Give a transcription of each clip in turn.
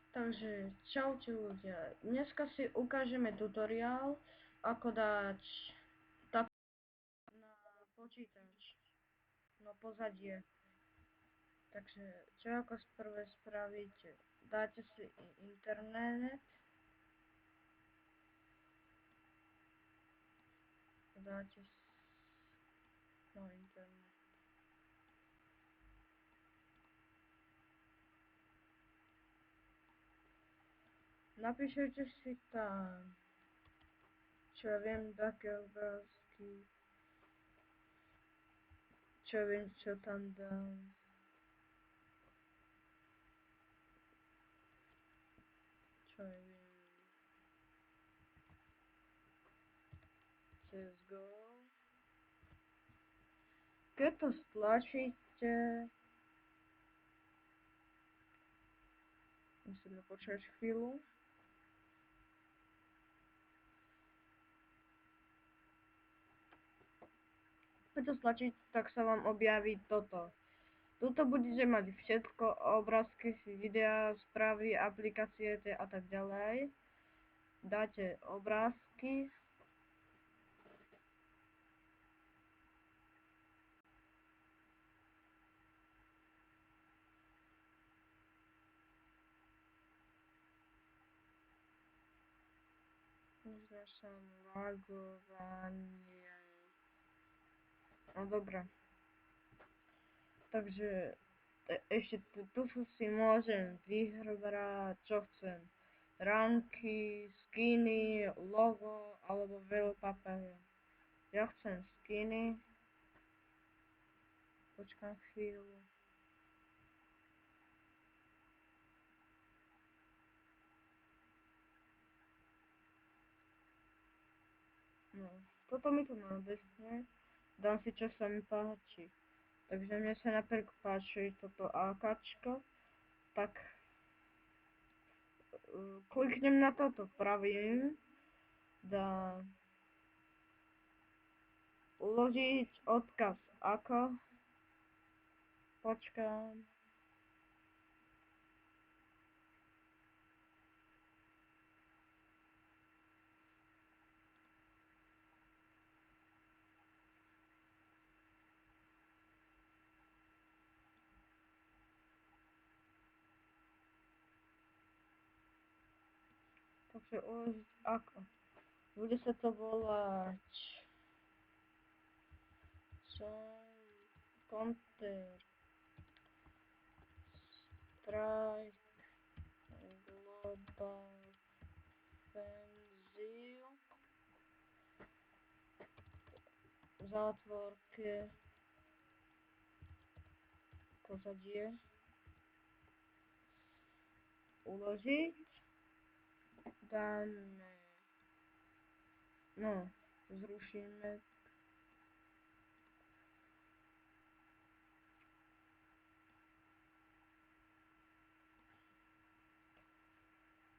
Takže čaute ľudia, dneska si ukážeme tutoriál, ako dať tap na počítač, na pozadie. Takže čo ako prvé spravíte, dáte si internet, dáte si, no internet. Napíšete si tam, čo ja viem, také obrázky, čo ja viem, čo tam dám. Čo ja viem, CSGO. Keď to stlačíte, musíme počkať chvíľu. Keď to stlačíte, tak sa vám objaví toto. Tuto budete mať všetko, obrázky, videá, správy, aplikácie a tak ďalej. Dáte obrázky. Znášam lagovanie. No dobré. Takže ešte tu si môžem vyhrať, čo chcem. Ranky, skiny, logo alebo wallpaper. Ja chcem skiny. Počkám chvíľu. No, toto mi tu nábehne. Dám si, čo sa mi páči. Takže mne sa napríklad páči toto AKčko. Tak kliknem na toto, pravým. Dám uložiť odkaz ako. Počkám. Takže uložiť ako. Bude sa to volať Counter Strike Global Offensive v zátvorke pozadie uložiť. Dáme, no, zrušíme.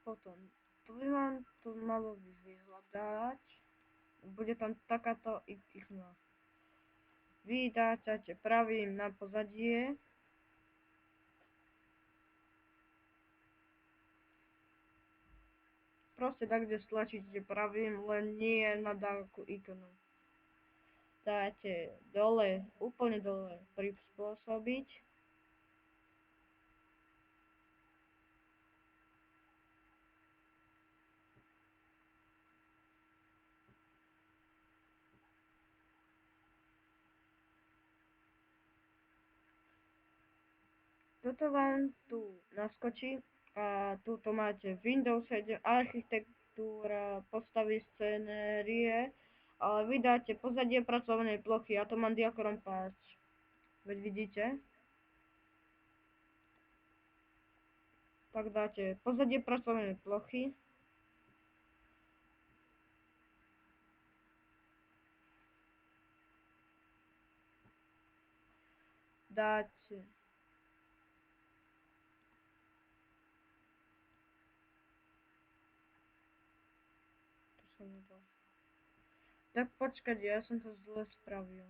Potom, tu by vám to malo vyhľadať. Bude tam takáto ikona. Vy dáte pravým na pozadie. Proste tak, kde stlačíte pravým, len nie na takú ikonu. Dáte dole, úplne dole, prispôsobiť. Toto vám tu naskočí a tuto máte Windows 7, architektúra, postavy, scenérie, ale vy dáte pozadie pracovnej plochy, ja to mám diakorom páč. Veď vidíte? Tak dáte pozadie pracovnej plochy. Dáte tak počkať, ja som to zle spravil.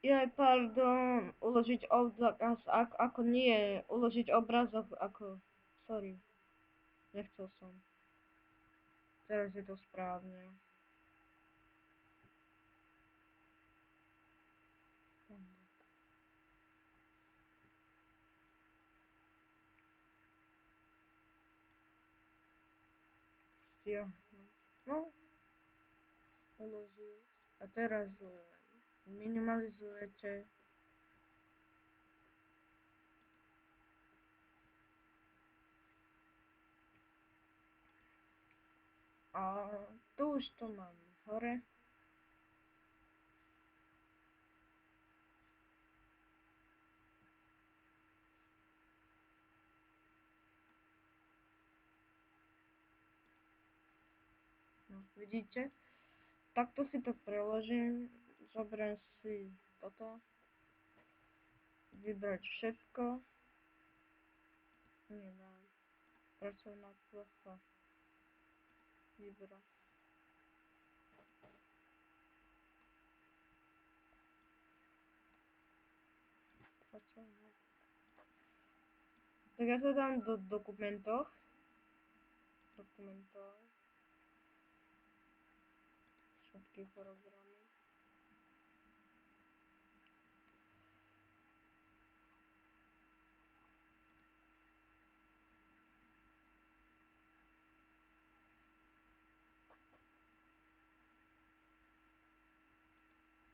Pardon, uložiť odkaz, ako nie, uložiť obrazok, ako, sorry, nechcel som. Teraz je to správne. No, uložiť. A teraz minimalizujete. A tu už to mám hore. No, vidíte? Takto si to preložím. Zoberiem si toto. Vybrať všetko. Nie, dám. Pracovná plocha. Vybrať. Pracovná. Tak ja to dám do dokumentov. Všetky programy.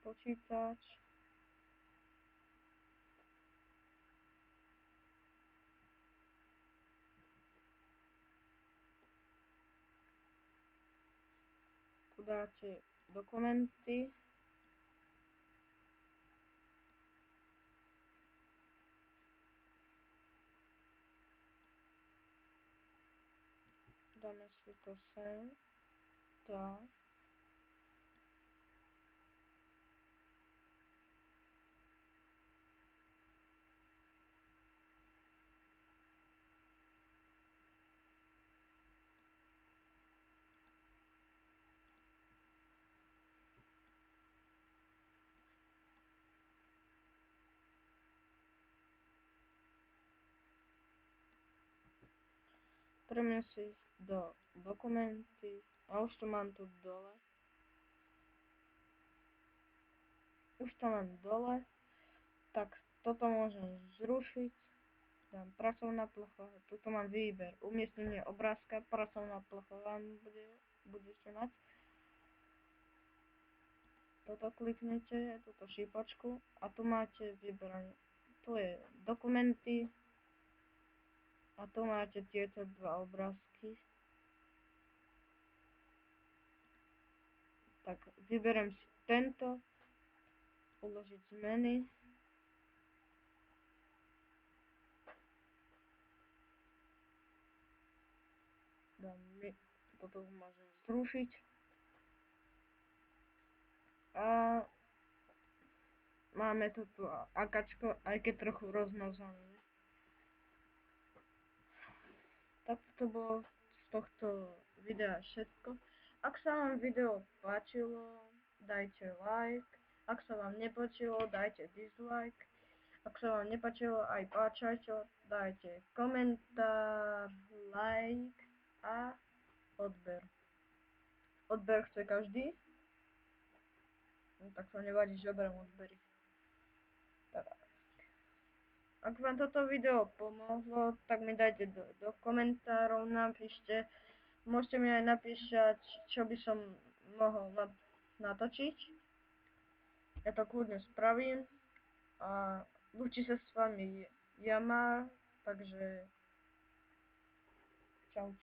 Počítač. Tu dáte dokumenty. Dáme si to sem. Tak. Poďme si do dokumenty. A už to mám tu dole. Už to mám dole. Tak toto môžem zrušiť. Dám pracovná plocha. Tuto mám výber. Umiestnenie obrázka. Pracovná plocha vám budete mať. Toto kliknete, túto šípačku a tu máte vybranie. Tu je dokumenty a tu máte tieto dva obrázky. Tak vyberiem si tento, uložiť zmeny. Toto môžem zrušiť. A máme tu akačko, aj keď trochu rozmazané. Tak to bolo z tohto videa všetko. Ak sa vám video páčilo, dajte like. Ak sa vám nepáčilo, dajte dislike. Ak sa vám nepáčilo aj páčačo, dajte komentár, like a odber. Odber chce každý? No tak to nevadí, že berem odbery. Ak vám toto video pomohlo, tak mi dajte do komentárov, napíšte. Môžete mi aj napísať, čo by som mohol natočiť. Ja to kľudne spravím. A lúči sa s vami Jamar, takže čau.